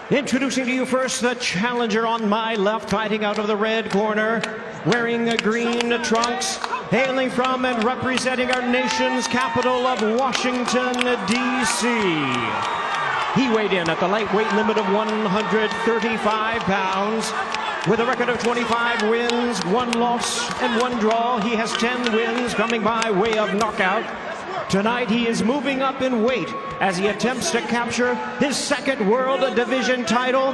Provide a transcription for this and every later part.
Introducing to you first the challenger on my left, fighting out of the red corner, wearing green trunks, hailing from and representing our nation's capital of Washington, D.C. He weighed in at the lightweight limit of 135 pounds. With a record of 25 wins, 1 loss, and 1 draw, he has 10 wins coming by way of knockout. Tonight he is moving up in weight as he attempts to capture his 2nd World Division title.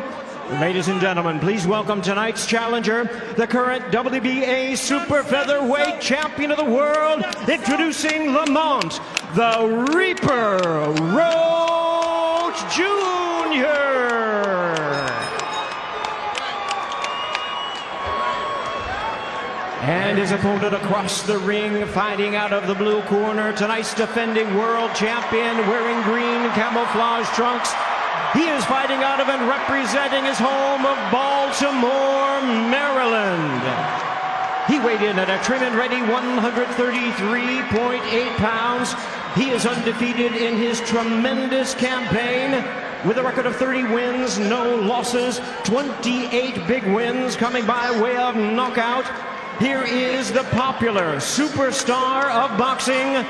Ladies and gentlemen, please welcome tonight's challenger, the current WBA Super Featherweight Champion of the World, introducing Lamont, the Reaper Roach Jr. And his opponent across the ring, fighting out of the blue corner, tonight's defending world champion, wearing green camouflage trunks. He is fighting out of and representing his home of Baltimore, Maryland. He weighed in at a trim and ready 133.8 pounds. He is undefeated in his tremendous campaign with a record of 30 wins, no losses, 28 big wins coming by way of knockout. Here is the popular superstar of boxing.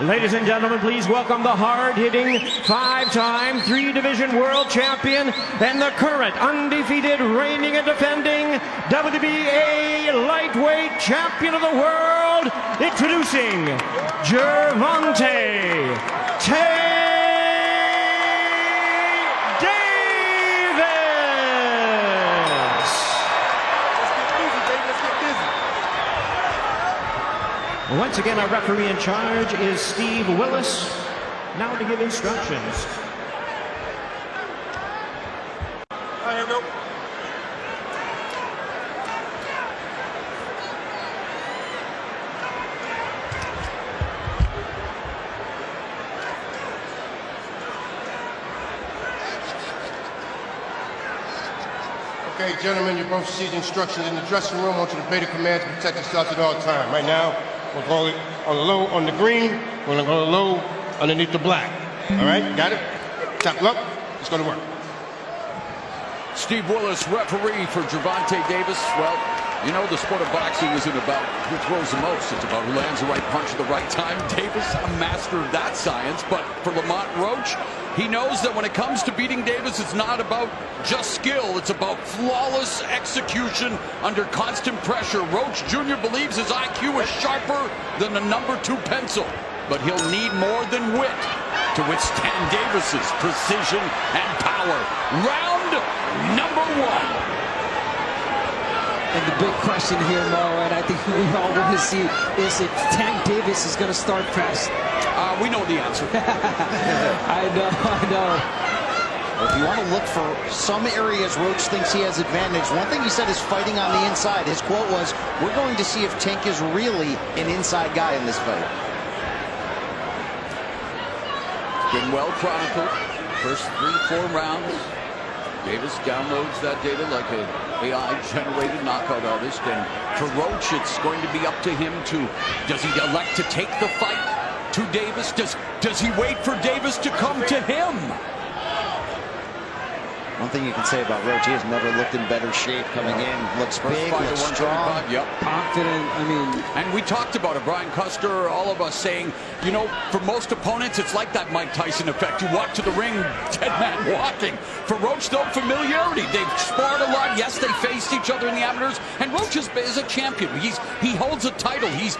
Ladies and gentlemen, please welcome the hard-hitting, 5-time, 3-division world champion and the current undefeated, reigning and defending WBA lightweight champion of the world, introducing Gervonta Davis. Once again, our referee in charge is Steve Willis, now to give instructions. Here we go. Okay, gentlemen, you both received instructions in the dressing room. I want you to obey the commands and protect yourselves at all times. Right now, we'll go on the low on the green. We're gonna go low underneath the black. All right, got it? Tackle up. Let's go to work. Steve Willis, referee for Gervonta Davis. Well, you know the sport of boxing isn't about who throws the most. It's about who lands the right punch at the right time. Davis, a master of that science. But for Lamont Roach, he knows that when it comes to beating Davis, it's not about just skill. It's about flawless execution under constant pressure. Roach Jr. believes his IQ is sharper than a number 2 pencil. But he'll need more than wit to withstand Davis's precision and power. Round number 1. And the big question here, Mo, and I think we all want to see, is if Tank Davis is going to start fast. We know the answer. I know. Well, if you want to look for some areas Roach thinks he has advantage, one thing he said is fighting on the inside. His quote was, "We're going to see if Tank is really an inside guy in this fight." Been well chronicled. First 3-4 rounds. Davis downloads that data like an AI-generated knockout artist. And for Roach, it's going to be up to him to, does he elect to take the fight to Davis? Does he wait for Davis to come to him? One thing you can say about Roach, he has never looked in better shape coming in. Looks big, looks strong. Yep. Confident, I mean. And we talked about it, Brian Custer, all of us saying, you know, for most opponents, it's like that Mike Tyson effect. You walk to the ring, dead man walking. For Roach, though, familiarity. They've sparred a lot. Yes, they faced each other in the amateurs. And Roach is a champion. He holds a title. He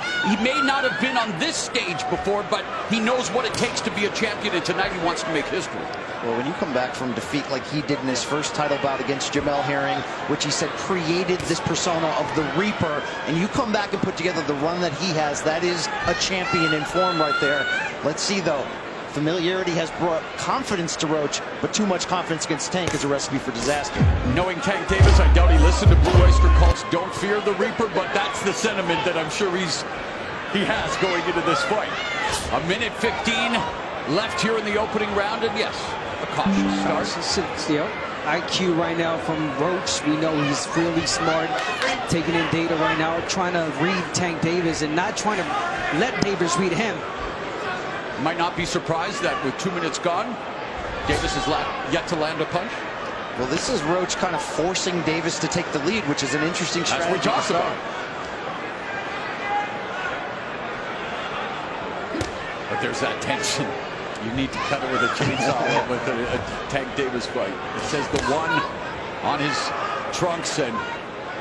may not have been on this stage before, but he knows what it takes to be a champion. And tonight he wants to make history. Well, when you come back from defeat like he did in his first title bout against Jamel Herring, which he said created this persona of the Reaper, and you come back and put together the run that he has, that is a champion in form right there. Let's see, though. Familiarity has brought confidence to Roach, but too much confidence against Tank is a recipe for disaster. Knowing Tank Davis, I doubt he listened to Blue Oyster Cult's "Don't Fear the Reaper," but that's the sentiment that I'm sure he has going into this fight. 1:15 left here in the opening round, and yes, a cautious start. Yep. IQ right now from Roach. We know he's really smart, taking in data right now, trying to read Tank Davis and not trying to let Davis read him. Might not be surprised that with 2 minutes gone, Davis has yet to land a punch. Well, this is Roach kind of forcing Davis to take the lead, which is an interesting strategy. That's what we talked about. But there's that tension. You need to cut it with a chainsaw with a Tank Davis fight. It says the one on his trunks, and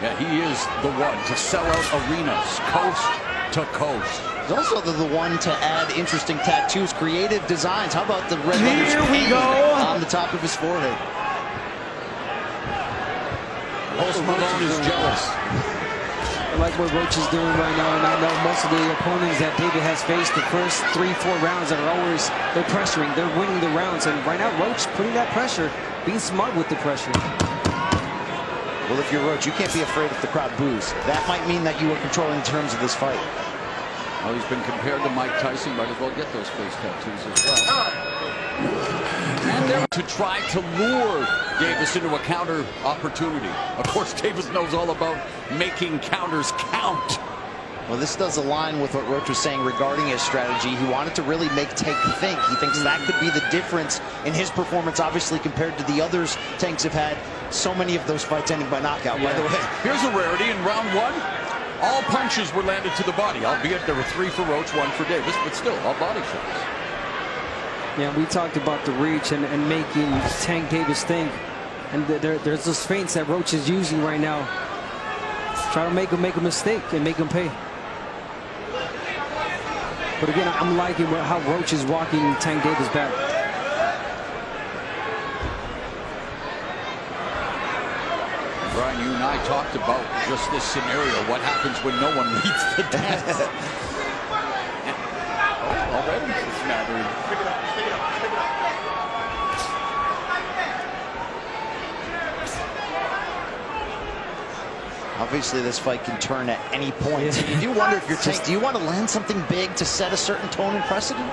yeah, he is the one to sell out arenas, coast to coast. He's also the one to add interesting tattoos, creative designs. How about the red letters Here we P go. on the top of his forehead? Post Malone is jealous. I like what Roach is doing right now, and I know most of the opponents that David has faced the first 3-4 rounds are always, they're pressuring, they're winning the rounds, and right now Roach putting that pressure, being smart with the pressure. Well, if you're Roach, you can't be afraid if the crowd boos. That might mean that you are controlling the terms of this fight. Well, he's been compared to Mike Tyson. Might as well get those face tattoos as well. And they're to try to lure Davis into a counter opportunity. Of course, Davis knows all about making counters count. Well, this does align with what Roach was saying regarding his strategy. He wanted to really make Tank think. He thinks that could be the difference in his performance, obviously, compared to the others Tanks have had. So many of those fights ending by knockout, by the way. Here's a rarity in round one. All punches were landed to the body, albeit there were 3 for Roach, 1 for Davis, but still, all body shots. Yeah, we talked about the reach and making Tank Davis think. And there's those feints that Roach is using right now. Try to make him make a mistake and make him pay. But again, I'm liking how Roach is walking Tank Davis back. Brian, you and I talked about just this scenario. What happens when no one leads the dance? Already it's mattering. Obviously, this fight can turn at any point. You do wonder if you're Tank, do you want to land something big to set a certain tone and precedent?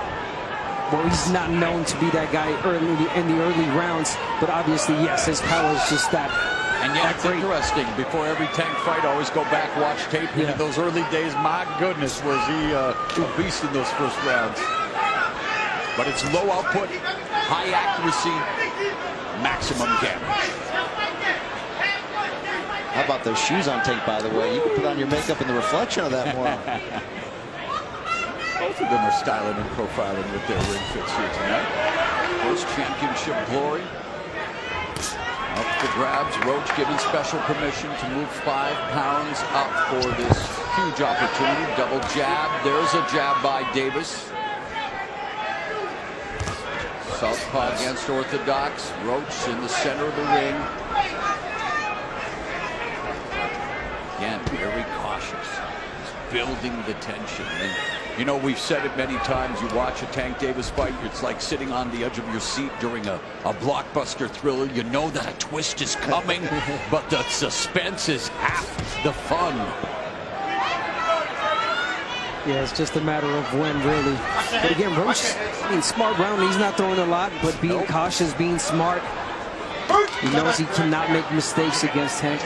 Well, he's not known to be that guy early in the early rounds, but obviously, yes, his power is just that. And yet it's interesting. Before every Tank fight, I always go back, watch tape. In those early days, my goodness, was he a beast in those first rounds. But it's low output, high accuracy, maximum damage. How about those shoes on Tank, by the way? You can put on your makeup and the reflection of that more. Both of them are styling and profiling with their ring fits here tonight. First championship glory. Up the grabs, Roach given special permission to move 5 pounds up for this huge opportunity. Double jab. There's a jab by Davis. Southpaw against orthodox. Roach in the center of the ring. Again, very cautious. He's building the tension. And, you know, we've said it many times. You watch a Tank Davis fight, it's like sitting on the edge of your seat during a blockbuster thriller. You know that a twist is coming, but the suspense is half the fun. Yeah, it's just a matter of when, really. But again, Roach, I mean, smart round. He's not throwing a lot, but being cautious, being smart. He knows he cannot make mistakes against Tank.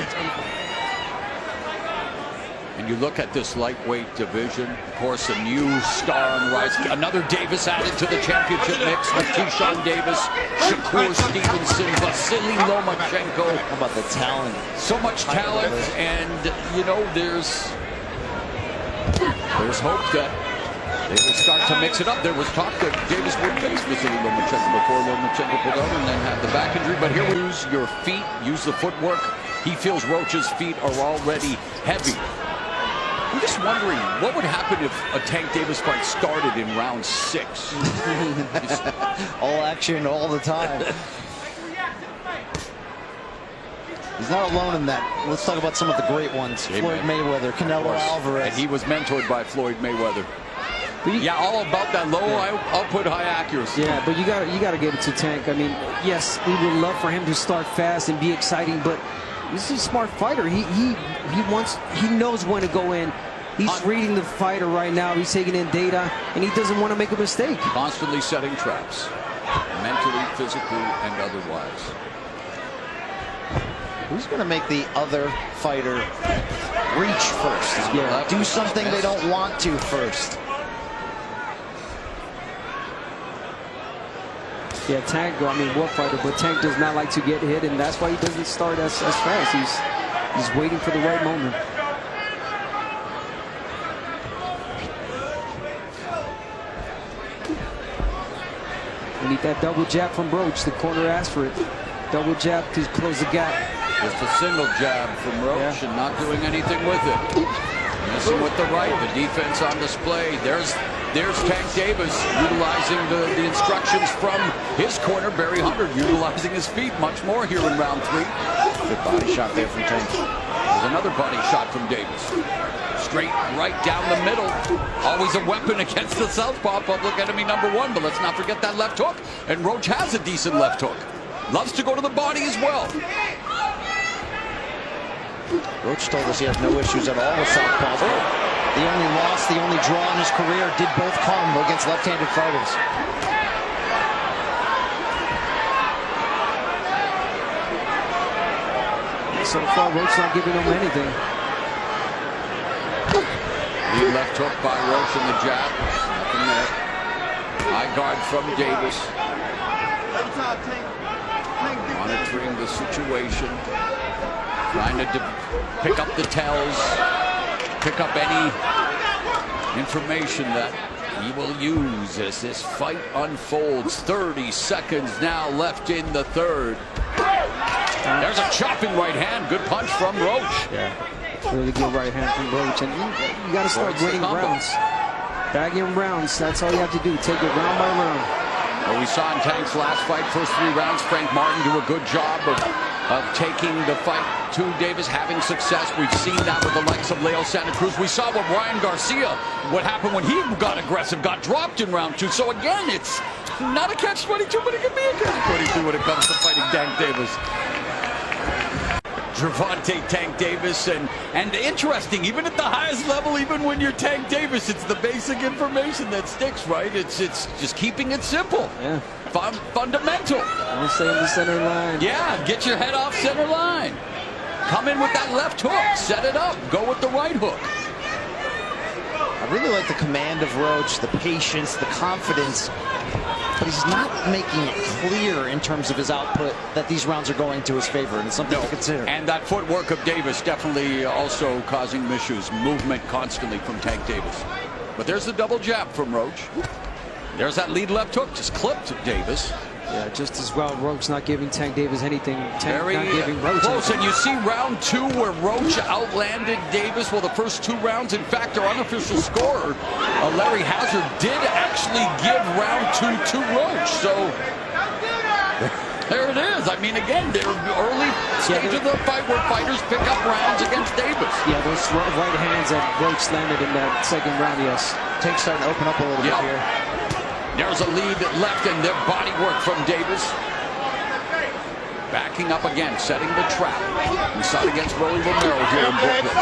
And you look at this lightweight division, of course, a new star on the rise. Another Davis added to the championship mix with Keyshawn Davis, Shakur Stevenson, Vasily Lomachenko. How about the talent? So much talent, and, you know, there's hope that they will start to mix it up. There was talk that Davis would face Vasily Lomachenko before Lomachenko pulled out and then had the back injury. But here we use your feet, use the footwork. He feels Roach's feet are already heavy. I'm just wondering, what would happen if a Tank Davis fight started in round 6? All action all the time. He's not alone in that. Let's talk about some of the great ones. Floyd Mayweather, Canelo Alvarez. And he was mentored by Floyd Mayweather. Yeah, all about that low output, high accuracy. Yeah, but you gotta give it to Tank. I mean, yes, we would love for him to start fast and be exciting, but he's a smart fighter. He knows when to go in. He's reading the fighter right now. He's taking in data, and he doesn't want to make a mistake. Constantly setting traps, mentally, physically, and otherwise. Who's going to make the other fighter reach first? Yeah. Do something they don't want to first. Yeah, Tank, I mean, war fighter, but Tank does not like to get hit, and that's why he doesn't start as fast. He's waiting for the right moment. We need that double jab from Roach. The corner asked for it. Double jab to close the gap. Just a single jab from Roach and not doing anything with it. Missing with the right. The defense on display. There's Tank Davis utilizing the instructions from his corner. Barry Hunter utilizing his feet much more here in round 3. Good body shot there from Tank. There's another body shot from Davis. Straight right down the middle. Always a weapon against the southpaw, public enemy #1. But let's not forget that left hook. And Roach has a decent left hook. Loves to go to the body as well. Roach told us he has no issues at all with southpaws. The only loss, the only draw in his career did both come against left-handed fighters. So far, Roach not giving him anything. The left hook by Roach in the jab. Nothing there. High guard from Davis. Monitoring the situation. Trying to pick up the tells. Pick up any information that he will use as this fight unfolds. 30 seconds now left in the third. There's a chopping right hand. Good punch from Roach. Yeah, really good right hand from Roach. And you got to start winning rounds. Bagging rounds. That's all you have to do. Take it round by round. Well, we saw in Tank's last fight, first 3 rounds, Frank Martin do a good job of taking the fight to Davis, having success. We've seen that with the likes of Leo Santa Cruz. We saw what Ryan Garcia, what happened when he got aggressive, got dropped in round 2. So again, it's not a catch-22, but it can be a catch-22 when it comes to fighting Tank Davis. Gervonta Tank Davis, and interesting, even at the highest level, even when you're Tank Davis, it's the basic information that sticks, right? It's just keeping it simple. Yeah. Fundamental. Don't stay in the center line. Yeah, get your head off center line. Come in with that left hook. Set it up. Go with the right hook. I really like the command of Roach, the patience, the confidence. But he's not making it clear in terms of his output that these rounds are going to his favor, and it's something to consider. And that footwork of Davis definitely also causing issues. Movement constantly from Tank Davis. But there's the double jab from Roach. There's that lead left hook, just clipped Davis. Yeah, just as well. Roach not giving Tank Davis anything. Tank Very not giving Roach close, anything. and you see round 2 where Roach outlanded Davis. Well, the first 2 rounds, in fact, our unofficial scorer, Larry Hazard, did actually give round 2 to Roach. So there it is. I mean, again, they're early stage of the fight where fighters pick up rounds against Davis. Yeah, those right hands that Roach landed in that second round, yes. Tank's starting to open up a little bit here. There's a lead left and their body work from Davis. Backing up again, setting the trap. We saw it against Rolly Romero here in Brooklyn.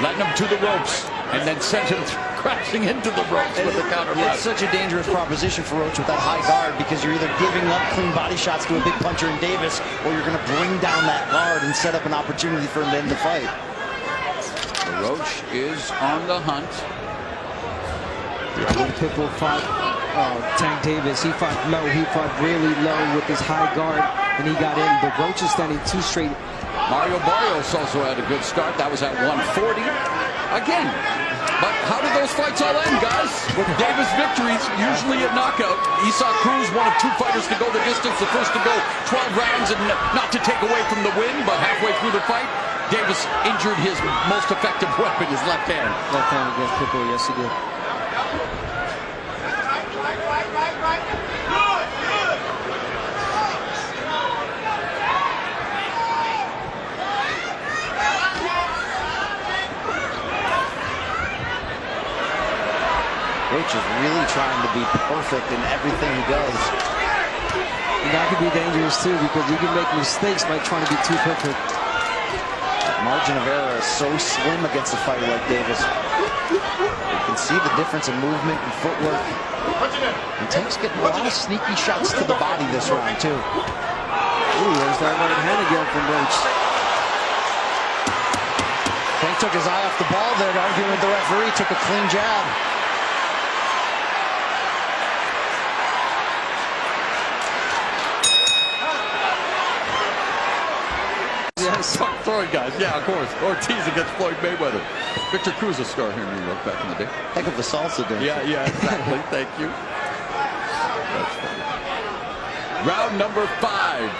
Letting him to the ropes and then sent him crashing into the ropes with the counter left. It's such a dangerous proposition for Roach with that high guard, because you're either giving up clean body shots to a big puncher in Davis, or you're going to bring down that guard and set up an opportunity for him to end the fight. Roach is on the hunt. When Pitbull fought Tank Davis, he fought low. He fought really low with his high guard, and he got in. But Roach is standing 2 straight. Mario Barrios also had a good start. That was at 140. Again, but how did those fights all end, guys? With Davis victories, usually a knockout. Esau Cruz, one of 2 fighters to go the distance, the first to go 12 rounds, and not to take away from the win, but halfway through the fight, Davis injured his most effective weapon, his left hand. Left hand against Pitbull, yes he did. Roach is really trying to be perfect in everything he does. And that could be dangerous too, because you can make mistakes by trying to be too perfect. Margin of error is so slim against a fighter like Davis. You can see the difference in movement and footwork. And Tank's getting a lot of sneaky shots to the body this round too. Ooh, there's that right hand again from Roach. Tank took his eye off the ball there, arguing with the referee, took a clean jab. Sorry, guys. Yeah, of course. Ortiz against Floyd Mayweather. Victor Cruz, a star here in New York back in the day. Heck of a salsa dance. Yeah, exactly. Thank you. That's funny. Round number 5.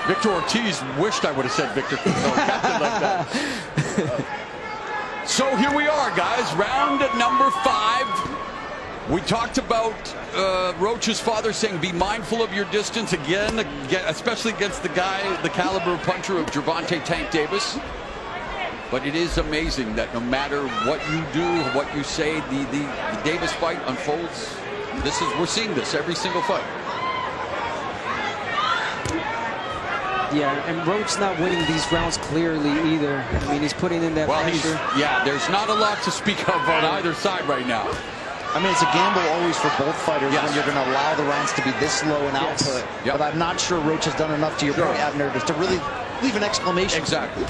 Victor Ortiz wished I would have said Victor Cruz. No, captain like that. So here we are, guys. Round number 5. We talked about Roach's father saying be mindful of your distance again, especially against the caliber puncher of Gervonta Tank Davis. But it is amazing that no matter what you do, what you say, the Davis fight unfolds. We're seeing this every single fight. Yeah, and Roach not winning these rounds clearly either. I mean, he's putting in that pressure. There's not a lot to speak of on either side right now. I mean, it's a gamble always for both fighters when you're going to allow the rounds to be this low in output. But I'm not sure Roach has done enough, to your point, Abner, to really leave an exclamation. Exactly.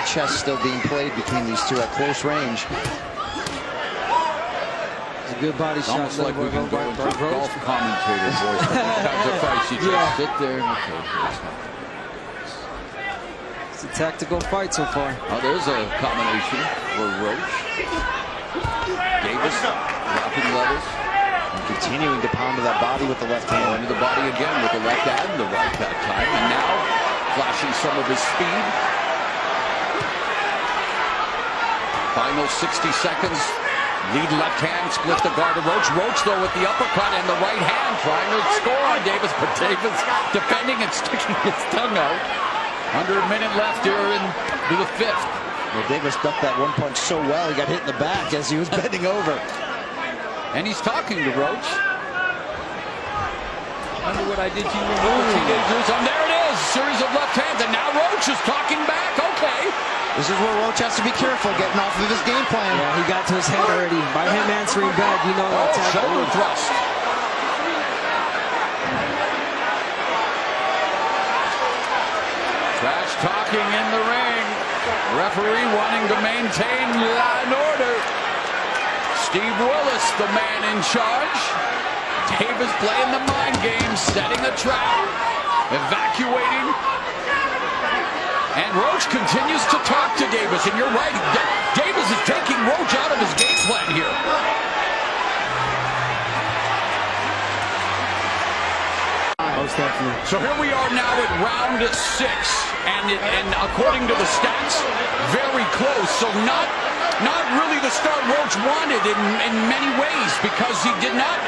Chess still being played between these two at close range. It's a good body shot. Almost like we can go into golf commentator voice. Sometimes a fight, you just sit there and it's a tactical fight so far. Oh, there's a combination for Roach. Davis dropping levels. And continuing to pound to that body with the left hand. Into the body again with the left and the right that time. And now flashing some of his speed. Final 60 seconds. Lead left hand, split the guard of Roach. Roach, though, with the uppercut and the right hand, trying to score on Davis. But Davis defending and sticking his tongue out. Under a minute left here into the 5th. Well, Davis ducked that one punch so well, he got hit in the back as he was bending over. And he's talking to Roach. Wonder what I did to you when we were teenagers. And there it is, series of left hands. And now Roach is talking back. Okay. This is where Roach has to be careful getting off of his game plan. Yeah, he got to his head already. By him answering back, you know that's shoulder thrust. Trash talking in the ring. Referee wanting to maintain law and order. Steve Willis, the man in charge. Davis playing the mind game, setting a trap, evacuating. And Roach continues to talk to Davis, and you're right, Davis is taking Roach out of his game plan here. Most definitely. So here we are now at round 6, and according to the stats, very close. So not really the start Roach wanted in many ways, because he did not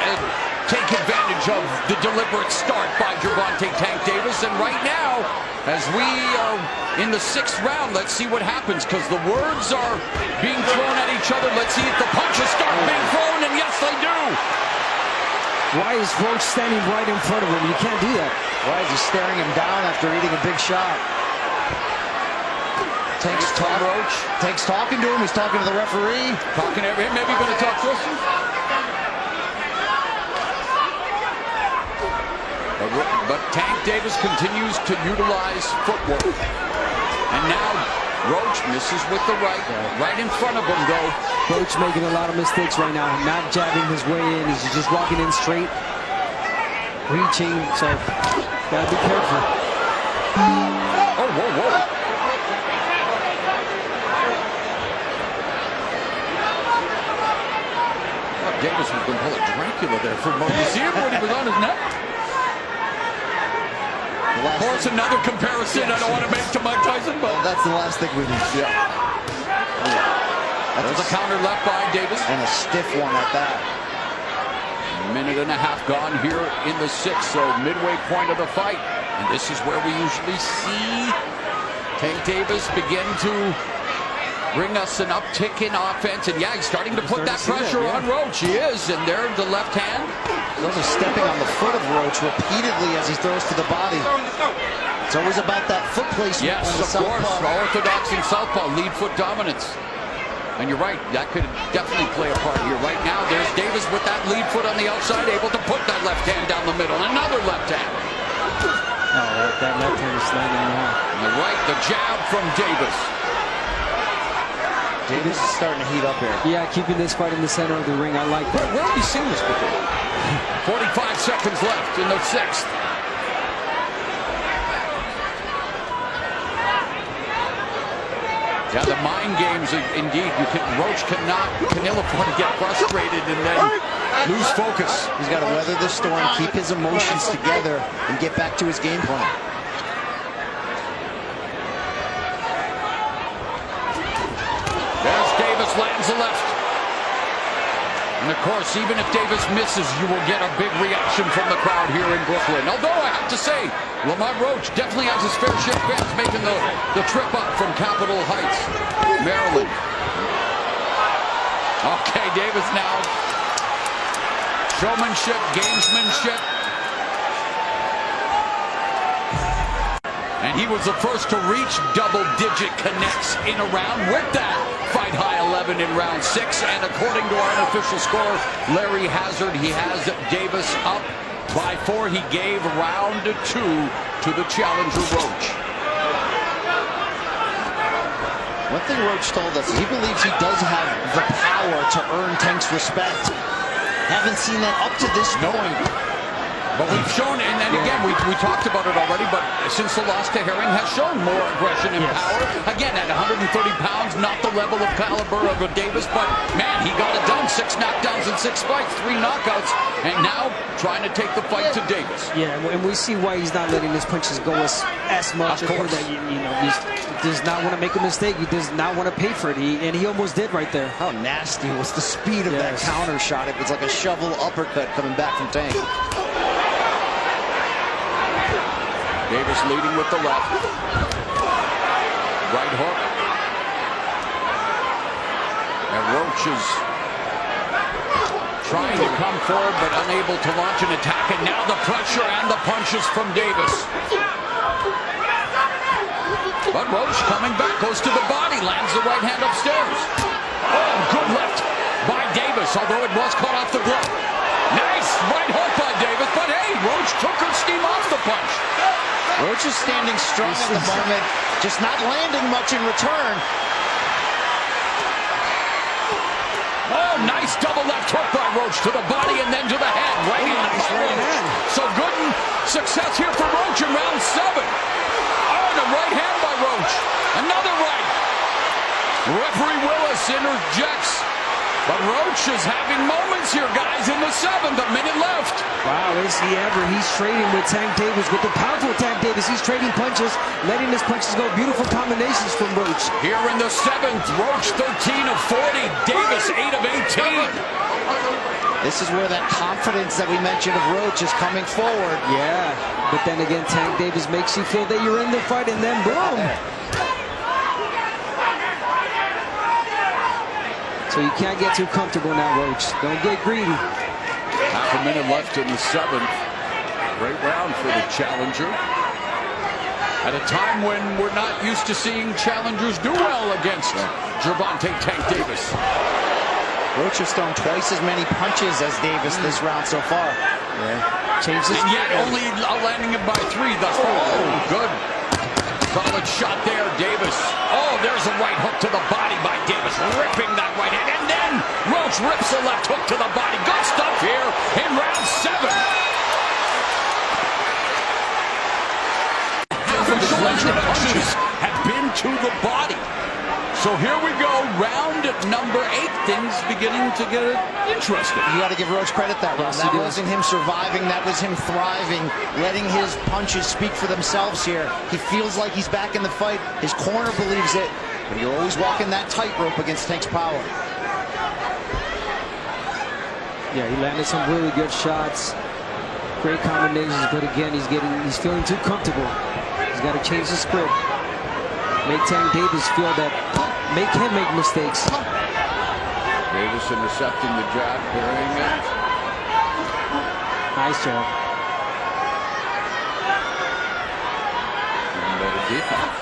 take advantage of the deliberate start by Gervonta Tank Davis. And right now, as we are in the 6th round, let's see what happens, because the words are being thrown at each other. Let's see if the punches start being thrown, and yes, they do. Why is Roach standing right in front of him? You can't do that. Why is he staring him down after eating a big shot? Tank's talking to him. He's talking to the referee. Talking to him. Maybe going to talk to us. But Tank Davis continues to utilize footwork. And now Roach misses with the right in front of him, though. Roach making a lot of mistakes right now. Not jabbing his way in. He's just walking in straight, reaching. So, gotta be careful. Oh, whoa. Davis was going to pull a Dracula there for a moment. You see him when he was on his neck? Of course, another comparison I don't want to make to Mike Tyson, but that's the last thing we need. Yeah. There's a counter left by Davis. And a stiff one at that. A minute and a half gone here in the 6th, so midway point of the fight. And this is where we usually see Tank Davis begin to bring us an uptick in offense. And yeah, he's starting to put that pressure on Roach. He is, and there the left hand. Those are stepping on the foot of Roach repeatedly as he throws to the body. It's always about that foot placement. Yes, of course. Orthodox and southpaw, lead foot dominance. And you're right, that could definitely play a part here. Right now, there's Davis with that lead foot on the outside, able to put that left hand down the middle. Another left hand. Oh, That left hand is landing now. On the right, the jab from Davis. Davis is starting to heat up here. Yeah, keeping this fight in the center of the ring. I like that. Where have we seen this before? 45 seconds left in the 6th. Yeah, the mind games, indeed. Roach can afford to get frustrated and then lose focus. He's got to weather the storm, keep his emotions together, and get back to his game plan. There's Davis, lands the left. And of course, even if Davis misses, you will get a big reaction from the crowd here in Brooklyn. Although I have to say, V.ROACH definitely has his fair share of fans making the trip up from Capitol Heights, Maryland. Okay, Davis now. Showmanship, gamesmanship. And he was the first to reach double-digit connects in a round with that fight high 11 in round 6. And according to our unofficial score, Larry Hazard, he has Davis up by 4. He gave round 2 to the challenger Roach. One thing Roach told us, he believes he does have the power to earn Tank's respect. Haven't seen that up to this point. But we've shown, and then again, we talked about it already, but since the loss to Herring has shown more aggression and power. Again, at 130 pounds, not the level of caliber of a Davis, but man, he got it done. 6 knockdowns in 6 fights, 3 knockouts, and now trying to take the fight to Davis. Yeah, and we see why he's not letting his punches go as much. Of course. That, he does not want to make a mistake. He does not want to pay for it, and he almost did right there. How nasty was the speed of that counter shot. It was like a shovel uppercut coming back from Tank. Davis leading with the left. Right hook. And Roach is trying to come forward but unable to launch an attack. And now the pressure and the punches from Davis. But Roach coming back, goes to the body, lands the right hand upstairs. Oh, good left by Davis, although it was caught off the glove. Nice right hook by Davis, but hey, Roach took her steam off the punch. Roach is standing strong at the moment, just not landing much in return. Oh, nice double left hook by Roach to the body and then to the head. Right in the right hand. So good success here for Roach in round 7. Oh, and a right hand by Roach. Another right. Referee Willis interjects. But Roach is having moments here, guys, in the 7th, a minute left. Wow, is he ever? He's trading with Tank Davis, with the powerful Tank Davis. He's trading punches, letting his punches go. Beautiful combinations from Roach. Here in the 7th, Roach 13 of 40, Davis 8 of 18. This is where that confidence that we mentioned of Roach is coming forward. Yeah, but then again, Tank Davis makes you feel that you're in the fight, and then boom. So you can't get too comfortable now, Roach. Don't get greedy. Half a minute left in the 7th. Great round for the challenger. At a time when we're not used to seeing challengers do well against Gervonta Tank Davis. Roach has thrown twice as many punches as Davis this round so far. Yeah. Changes. And yet only landing it by 3 thus far. Oh, good. Solid shot there, Davis. Oh, there's a right hook to the body by Davis, ripping that right hand. And then Roach rips the left hook to the body. Good stuff here in round 7. The punches have been to the body. So here we go, round number 8. Things beginning to get interesting. You got to give Roach credit that round. That wasn't him surviving, that was him thriving, letting his punches speak for themselves here. He feels like he's back in the fight. His corner believes it, but you're always walking that tightrope against Tank's power. Yeah, he landed some really good shots. Great combinations, but again, he's feeling too comfortable. He's got to change the script. Make Tank Davis feel that, make him make mistakes. Davis intercepting the jab, parrying it. Nice job. Even better defense.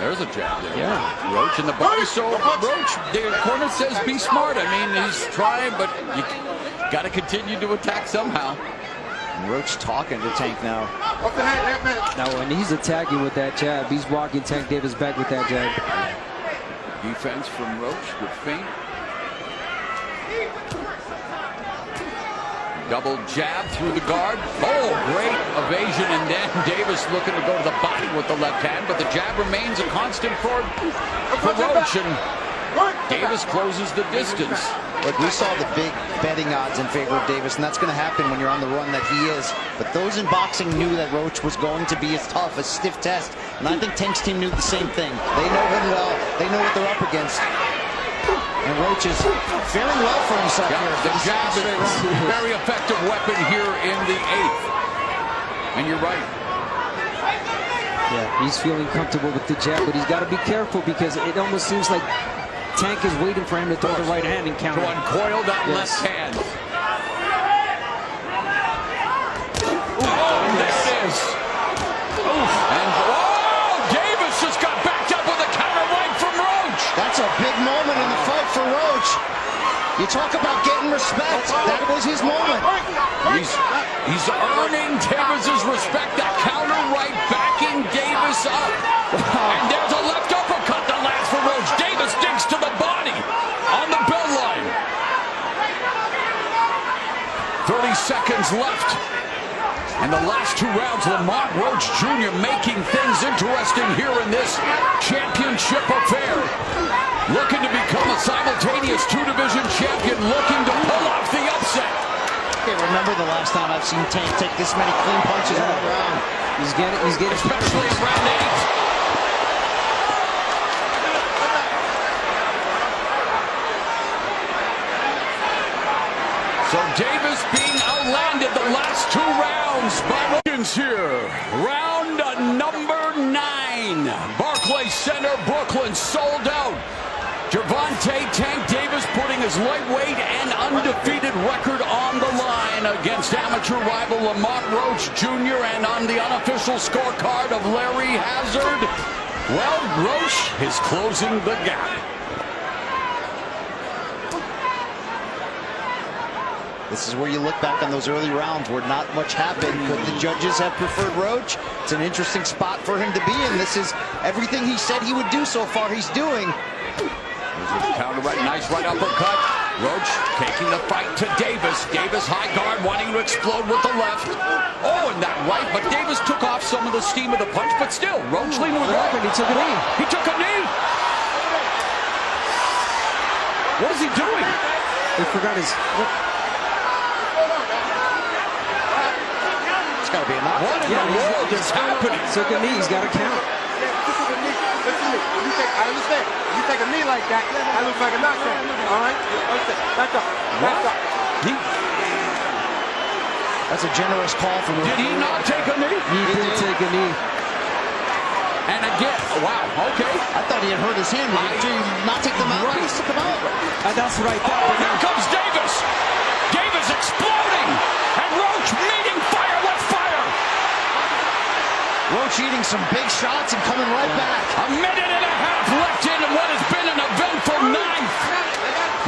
There's a jab there. Yeah. Roach in the body. So Roach, the corner says be smart. I mean, he's trying, but you got to continue to attack somehow. Roach talking to Tank now. Off the head, left hand. Now, when he's attacking with that jab, he's walking Tank Davis back with that jab. Defense from Roach, good feint. Double jab through the guard. Oh, great evasion, and then Davis looking to go to the body with the left hand, but the jab remains a constant for Roach, and Davis closes the distance. Look, we saw the big betting odds in favor of Davis, and that's going to happen when you're on the run that he is. But those in boxing knew that Roach was going to be as tough, a stiff test, and I think Tank's team knew the same thing. They know him well. They know what they're up against. And Roach is faring well for himself here. The jab is a very effective weapon here in the 8th. And you're right. Yeah, he's feeling comfortable with the jab, but he's got to be careful because it almost seems like Tank is waiting for him to throw the right hand and counter. To uncoil that left hand. Oh, there it is. And Davis just got backed up with a counter right from Roach. That's a big moment in the fight for Roach. You talk about getting respect. That was his moment. He's earning Davis's respect. That counter right backing Davis up. And there's a left uppercut that lands for Roach. Davis digs to the body on the bell line. 30 seconds left. And the last 2 rounds, Lamont Roach Jr. making things interesting here in this championship affair. Looking to become a simultaneous 2-division champion, looking to pull off the upset. Okay, remember the last time I've seen Tank take this many clean punches in a round. He's getting Especially in round 8. So Davis being outlanded the last 2 rounds by Williams here. Round number 9. Barclays Center, Brooklyn, sold out. Gervonta Tank Davis putting his lightweight and undefeated record on the line against amateur rival Lamont Roach Jr. and on the unofficial scorecard of Larry Hazard. Well, Roach is closing the gap. This is where you look back on those early rounds where not much happened, but the judges have preferred Roach. It's an interesting spot for him to be in. This is everything he said he would do so far, he's doing. Counter right, nice right uppercut. Roach taking the fight to Davis. Davis high guard, wanting to explode with the left. Oh, and that right, but Davis took off some of the steam of the punch, but still, Roach leaning with right. He took a knee. He took a knee. What is he doing? He forgot his... It's got to be a knockout. What in the world is happening? Took a knee, he's got to count. I understand. You take a knee like that, that looks like a knockout. All right? Back up. Back up. That's a generous call from the... Did he not take a knee? He did take a knee. And again, wow, okay. I thought he had hurt his hand. Did he not take the mouthpiece? Took him out. That's what I thought. Oh, here comes Davis. Davis exploding. And Roach meeting fire with fire. Roach eating some big shots and coming right back. A minute and a half left in what has been an eventful 9th.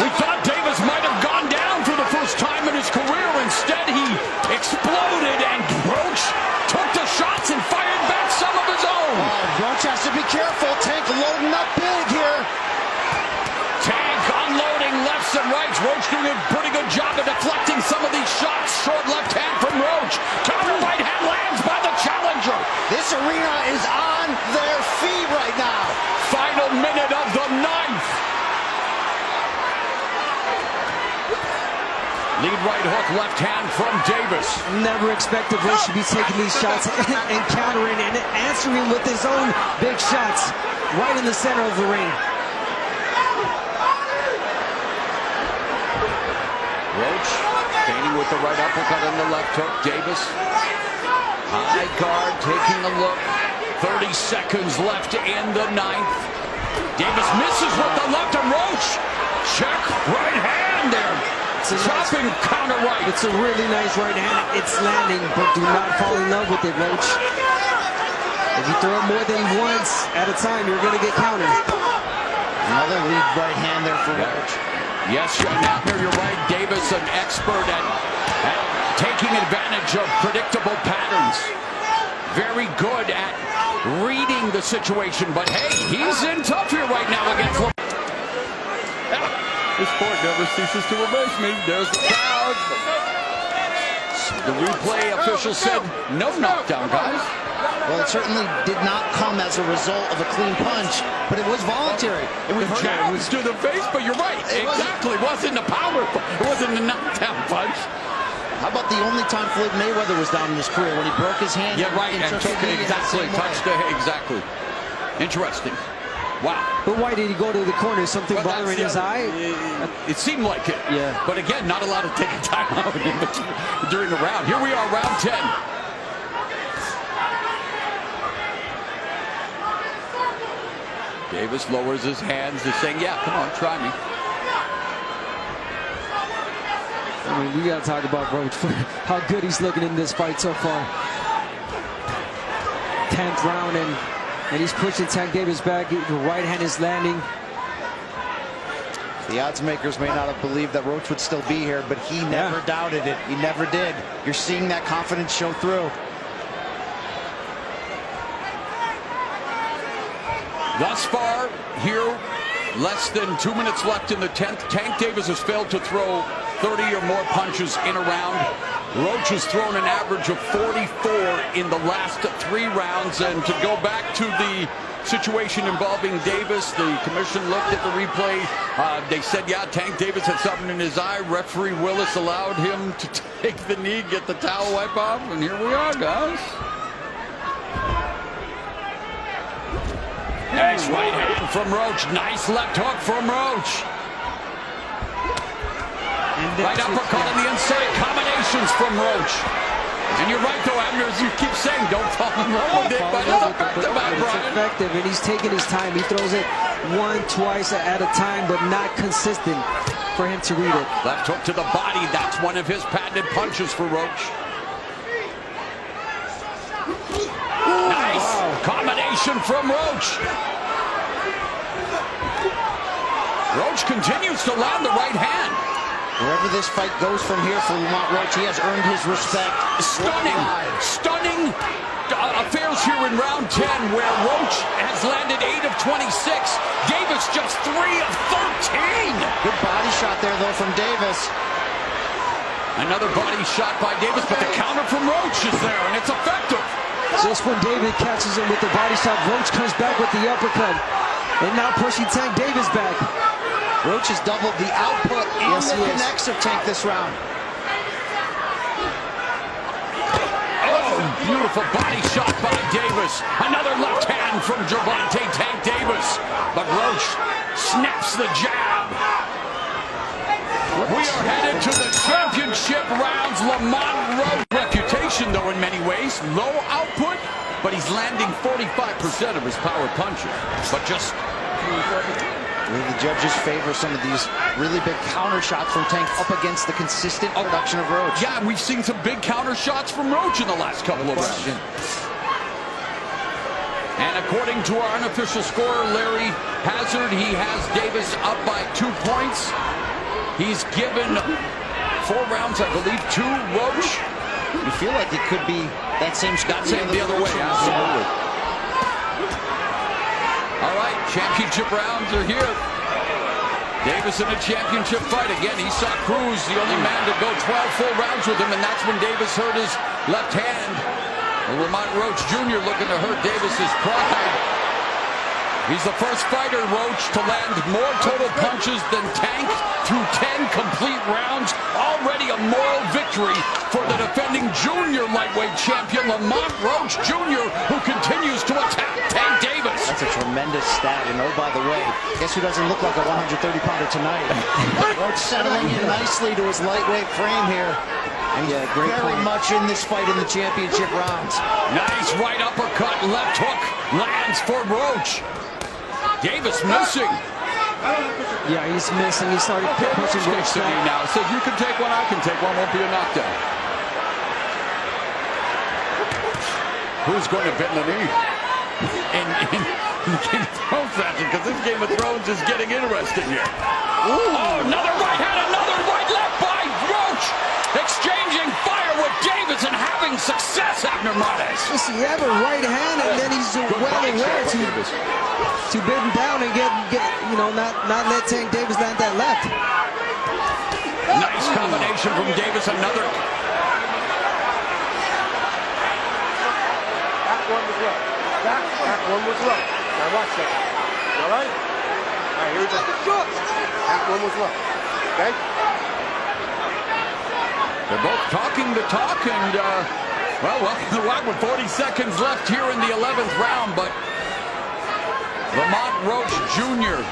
We thought Davis might have gone down for the first time in his career. Instead, he exploded and Roach took the shots and fired back some of his own. Roach has to be careful. Tank loading up big here. Tank unloading lefts and rights. Roach doing a pretty good job of deflecting some of these shots. Short left hand from Roach. Counter right hand lands by the challenger. This arena is on their feet right now. Final minute of the 9th. Lead right hook, left hand from Davis. Never expected Roach to be taking these shots and countering and answering with his own big shots right in the center of the ring. Roach gaining with the right uppercut and the left hook. Davis, high guard, taking a look. 30 seconds left in the 9th. Davis misses with the left and Roach. Check right hand there. Chopping counter right. It's a really nice right hand. It's landing, but do not fall in love with it, Roach. If you throw it more than once at a time, you're going to get countered. Another lead right hand there for Roach. Yes, Sean Abner, you're right. Davis, an expert at taking advantage of predictable patterns. Very good at reading the situation, but hey, he's in tough here right now against This sport never ceases to amaze me. There's the crowd. The replay official said no knockdown, guys. Well, it certainly did not come as a result of a clean punch, but it was voluntary. It was jabs to the face, but you're right. It wasn't a power. It wasn't a knockdown punch. How about the only time Floyd Mayweather was down in his career when he broke his hand? Yeah, right. And took it exactly. Touched the exactly. Interesting. Wow. But why did he go to the corner? Something bothering his eye? It seemed like it. Yeah. But again, not allowed to take a timeout during the round. Here we are, round 10. Davis lowers his hands. He's saying, yeah, come on, try me. I mean, we got to talk about Roach for how good he's looking in this fight so far. 10th round, and he's pushing Tank Davis back. The right hand is landing. The odds makers may not have believed that Roach would still be here, but he never doubted it. He never did. You're seeing that confidence show through. Thus far, here, less than 2 minutes left in the 10th. Tank Davis has failed to throw 30 or more punches in a round. Roach has thrown an average of 44 in the last 3 rounds. And to go back to the situation involving Davis, the commission looked at the replay. They said, yeah, Tank Davis had something in his eye. Referee Willis allowed him to take the knee, get the towel wipe off, and here we are, guys. Nice right hand from Roach. Nice left hook from Roach. Right uppercut on the inside. Combinations from Roach. And you're right, though, Abner, as you keep saying, don't fall in love with it. But it's effective, it's effective, and he's taking his time. He throws it 1, twice at a time, but not consistent for him to read it. Left hook to the body. That's one of his patented punches for Roach. Nice combination from Roach. Roach continues to land the right hand. Wherever this fight goes from here for Lamont Roach, he has earned his respect. Stunning affairs here in round 10, where Roach has landed 8 of 26. Davis just 3 of 13. Good body shot there, though, from Davis. Another body shot by Davis, but the counter from Roach is there, and it's effective. Just when David catches him with the body shot, Roach comes back with the uppercut. And now pushing Tank Davis back. Roach has doubled the output and the connects of Tank this round. Oh, beautiful body shot by Davis. Another left hand from Gervonta Tank Davis. But Roach snaps the jab. We are headed to the championship rounds. Lamont Roach reputation, though, in many ways. Low output, but he's landing 45% of his power punches. But just... The judges favor some of these really big counter shots from Tank up against the consistent production of Roach. Yeah, we've seen some big counter shots from Roach in the last couple of rounds. And according to our unofficial scorer, Larry Hazard, he has Davis up by 2 points. He's given 4 rounds, I believe, to Roach. You feel like it could be that same Scott the other way, absolutely. All right, championship rounds are here. Davis in a championship fight. Again, he saw Cruz, the only man to go 12 full rounds with him, and that's when Davis hurt his left hand. Well, Lamont Roach Jr. looking to hurt Davis's pride. He's the first fighter, Roach, to land more total punches than Tank through 10 complete rounds. Already a moral victory for the defending junior lightweight champion, Lamont Roach Jr., who continues to attack Tank Davis. That's a tremendous stat. And oh, by the way, guess who doesn't look like a 130-pounder tonight? Roach settling in nicely to his lightweight frame here. And very much in this fight in the championship rounds. Nice right uppercut, left hook lands for Roach. Davis missing. Yeah, he's missing. He started pushing Roach back. Now says you can take one, I can take one. Won't be a knockdown. Who's going to bend the knee? In Game of Thrones action, because this Game of Thrones is getting interesting here. Oh, another right hand, another right left by Roach. Exchanging fire having success, Abner Mares. Listen, you have a right hand, and then he's well aware to bid him down and get you know, not let Tank Davis land that left. Nice combination from Davis. Another. That one was low. That one was low. Now watch that. All right? All right, here we go. That one was low. Okay? They're both talking the talk, and, well, welcome to the WROCH with 40 seconds left here in the 11th round, but V.ROACH Jr.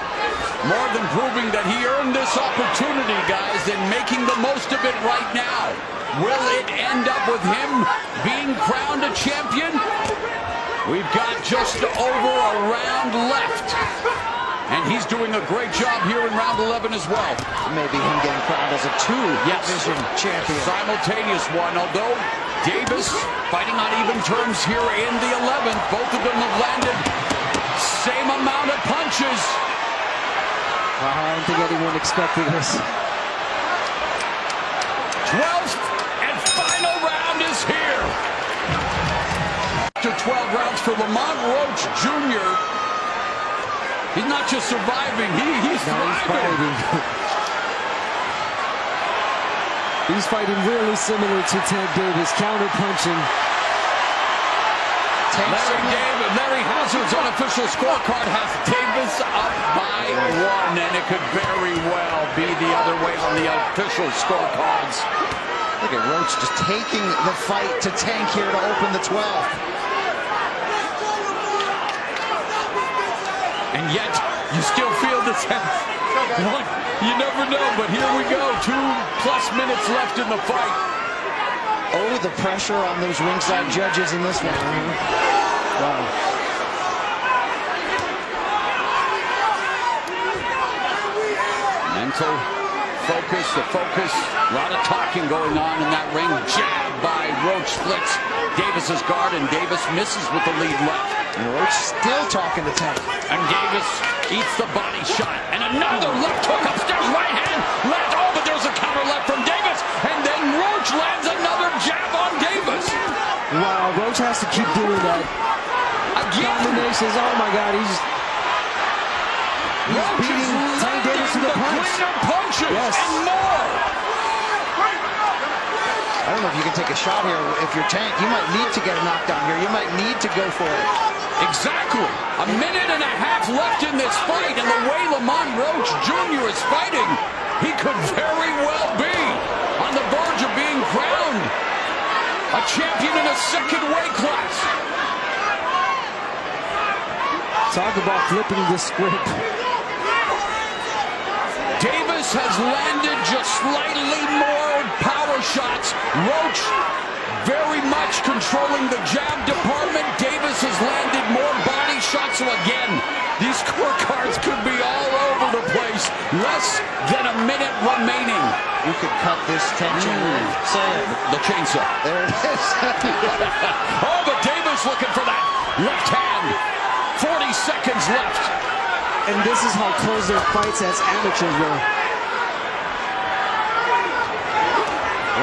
more than proving that he earned this opportunity, guys, and making the most of it right now. Will it end up with him being crowned a champion? We've got just over a round left. And he's doing a great job here in round 11 as well. Maybe him getting crowned as a two-division champion. Simultaneous one, although Davis fighting on even terms here in the 11th. Both of them have landed same amount of punches. Wow, I don't think anyone expected this. 12th and final round is here. After 12 rounds for V.ROACH Jr., he's not just surviving, he's thriving. He's fighting really similar to Tank Davis, counter-punching. Larry Hazard's unofficial scorecard has Davis up by 1, and it could very well be the other way on the official scorecards. Look at Roach just taking the fight to Tank here to open the 12th. And yet, you still feel this. You never know, but here we go. 2+ minutes left in the fight. Oh, the pressure on those ringside judges in this one. Wow. Mental focus, a lot of talking going on in that ring. Jab by Roach splits Davis's guard, and Davis misses with the lead left. And Roach still talking to Tank. And Davis eats the body shot. And another left hook upstairs, right hand, left. Oh, but there's a counter left from Davis. And then Roach lands another jab on Davis. Wow, Roach has to keep doing that. Again. Combinations, oh my God, he's beating Tank Davis to the punch. Cleaner punches and more. I don't know if you can take a shot here. If you're Tank, you might need to get a knockdown here. You might need to go for it. Exactly. A minute and a half left in this fight, and the way V.ROACH Jr. is fighting, he could very well be on the verge of being crowned a champion in a second weight class. Talk about flipping the script. Davis has landed just slightly more power shots. Roach very much controlling the jab department. Davis has landed more body shots. So again, these scorecards could be all over the place. Less than a minute remaining. You could cut this tension. Say it. The chainsaw. There it is. Oh, but Davis looking for that left hand. 40 seconds left. And this is how close their fights as amateurs were.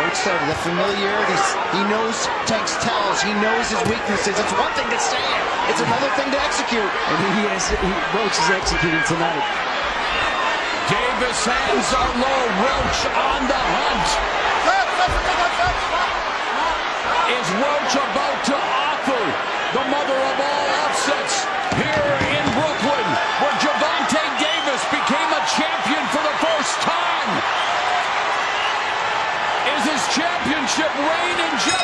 Roach said the familiarity. He knows Tank's tells. He knows his weaknesses. It's one thing to say it. It's another thing to execute. And Roach is executing tonight. Davis' hands are low. Roach on the hunt. Is Roach about to offer the mother of all upsets here in Brooklyn, where Gervonta Davis became a champion for the first time? Is his championship reign in jeopardy?